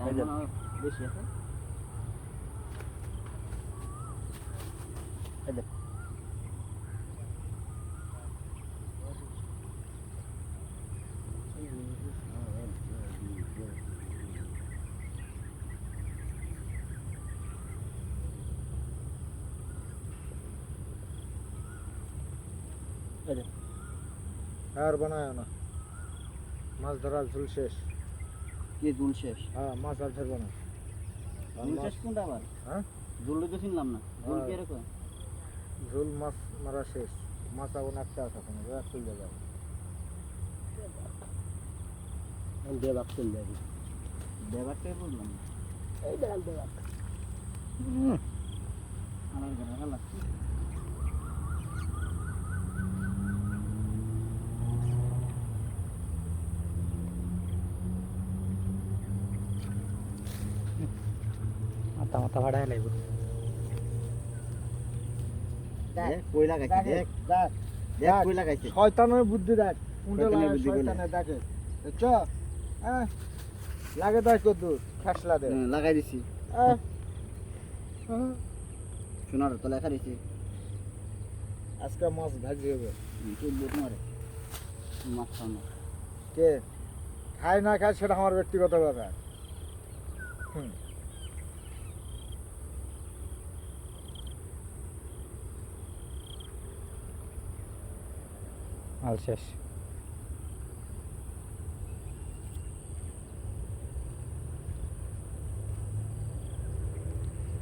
এই যে বেশি আছে এই যে আর বানায় না, মাছ ধরার ঝুল শেষ। কি দুল শেষ? হ্যাঁ, মাছ আর ধরবো না। দুল শেষ কোনটা আবার? হ্যাঁ, দুল তো চিনলাম না, দুল কি এরকম? ঝুল মাছ মারা শেষ, মাছ এখন একটা আছে, এখন এক চলে যাবে। দেবাক চলে যাবে, দেবাকটাই বুঝলাম না। এই দেখেন দেবাক। আমার ঘরে ভালো লাগছে। মাথা মাথা ভাড়ায় লাগবে। দেখ কই লাগাইছে, দেখ দেখ দেখ কই লাগাইছে। শয়তানের বুদ্ধি দেখ, মুন্ডে শয়তানের লাগে, বুদ্ধি কইলে। শয়তানে দেখে। চ হ্যাঁ, লাগে দেখ কদ্দুর খাসলা দে। লাগাই দিছি, হ্যাঁ, সোনার তো লেখা দিছি। আজকে মাছ ভাজি হবে। চলবে তোমার মাছ খাও না। কে খায় না খায় সেটা আমার ব্যক্তিগত ব্যাপার। মাল শেষ।